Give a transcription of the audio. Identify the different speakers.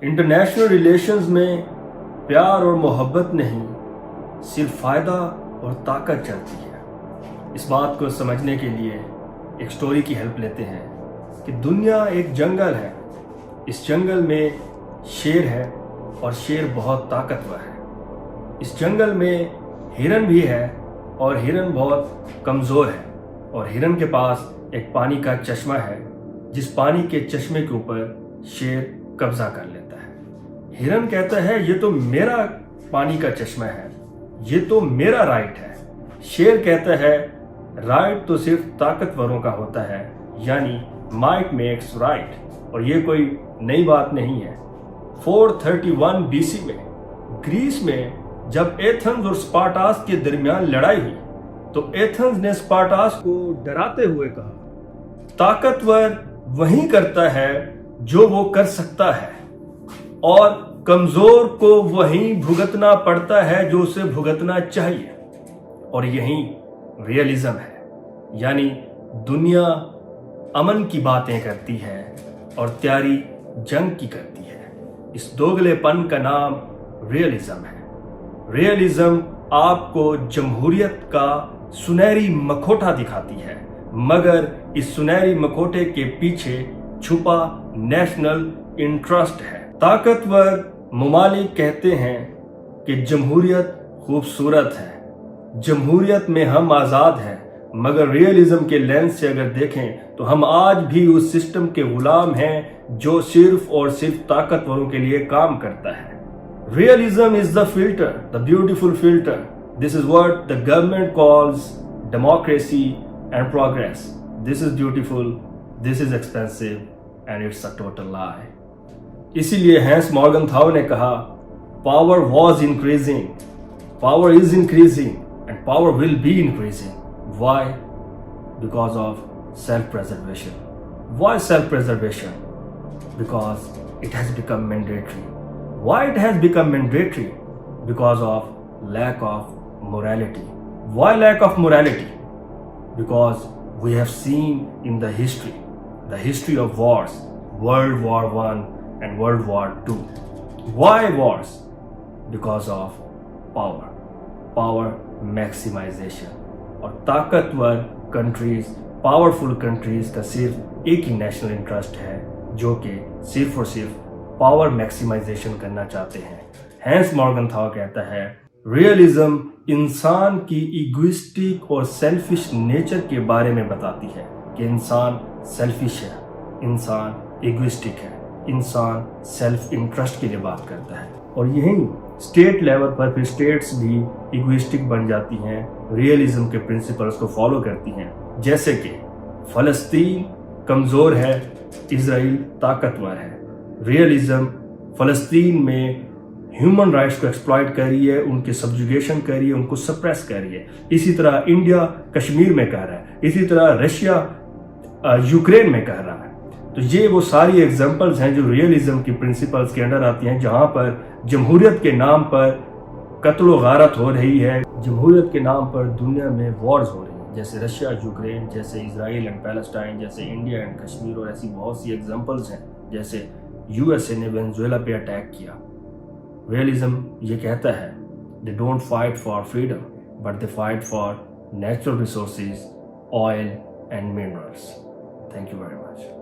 Speaker 1: International relations में प्यार और मोहब्बत नहीं, सिर्फ फ़ायदा और ताकत चलती है। इस बात को समझने के लिए एक स्टोरी की हेल्प लेते हैं कि दुनिया एक जंगल है। इस जंगल में शेर है और शेर बहुत ताकतवर है। इस जंगल में हिरन भी है और हिरन बहुत कमज़ोर है। और हिरन के पास एक पानी का चश्मा है, जिस पानी के चश्मे के ऊपर शेर कब्जा कर लेता है। हिरन कहता है, ये तो मेरा पानी का चश्मा है, ये तो मेरा राइट है। शेर कहता है, राइट तो सिर्फ ताकतवरों का होता है, यानी माइट मेक्स राइट। और ये कोई नई बात नहीं है। 431 BC में ग्रीस में जब एथेंस और स्पार्टास के दरमियान लड़ाई हुई तो एथेंस ने स्पार्टास को डराते हुए कहा, ताकतवर वही करता है जो वो कर सकता है और कमजोर को वही भुगतना पड़ता है जो उसे भुगतना चाहिए। और यही रियलिज्म है, यानी दुनिया अमन की बातें करती है और तैयारी जंग की करती है। इस दोगलेपन का नाम रियलिज्म है। रियलिज्म आपको जमहूरियत का सुनहरी मखोटा दिखाती है, मगर इस सुनहरी मखोटे के पीछे छुपा नेशनल इंटरेस्ट है। ताकतवर ममालिक कहते हैं कि जमहूरियत खूबसूरत है, जमहूरियत में हम आज़ाद हैं, मगर रियलिज्म के लेंस से अगर देखें तो हम आज भी उस सिस्टम के गुलाम हैं जो सिर्फ और सिर्फ ताकतवरों के लिए काम करता है। Realism is the filter, the beautiful filter. This is what the government calls democracy and progress. This is beautiful, this is expensive, and it's a total lie. इसीलिए हैंस मॉर्गनथाउ ने कहा, power was increasing, power is increasing, and power will be increasing. Why? Because of self-preservation. Why self-preservation? Because it has become mandatory. Why it has become mandatory? Because of lack of morality. Why lack of morality? Because we have seen in the history of wars, World War I and World War II. Why wars? Because of power maximization. और ताकतवर countries, powerful countries का सिर्फ एक ही national interest है, जो कि सिर्फ और सिर्फ पावर मैक्सिमाइजेशन करना चाहते हैं। हैंस मॉर्गनथाउ कहता है, रियलिज्म इंसान की इगोइस्टिक और सेल्फिश नेचर के बारे में बताती है कि इंसान सेल्फिश है, इंसान इगोइस्टिक है, इंसान सेल्फ इंटरेस्ट के लिए बात करता है। और यही स्टेट लेवल पर फिर स्टेट्स भी इगोइस्टिक बन जाती हैं, रियलिज्म के प्रिंसिपल्स को फॉलो करती हैं। जैसे कि फलस्तीन कमज़ोर है, इजराइल ताकतवर है। रियलिज्म फलस्तीन में ह्यूमन राइट्स को एक्सप्लॉइट कर रही है, उनके सब्जुगेशन कर रही है, उनको सप्रेस कर रही है। इसी तरह इंडिया कश्मीर में कर रहा है, इसी तरह रशिया यूक्रेन में कर रहा है। तो ये वो सारी एग्जांपल्स हैं जो रियलिज्म की प्रिंसिपल्स के अंडर आती हैं, जहां पर जमहूरियत के नाम पर कत्ल गारत हो रही है, जमहूरियत के नाम पर दुनिया में वॉर्स हो रही हैं, जैसे रशिया यूक्रेन, जैसे इजराइल एंड पैलेस्टाइन, जैसे इंडिया एंड कश्मीर। और ऐसी बहुत सी एग्जांपल्स हैं, जैसे यूएसए ने वेनेजुएला पे अटैक किया। रियलिज्म ये कहता है, they don't fight for freedom but they fight for natural resources, oil and minerals. Thank you very much.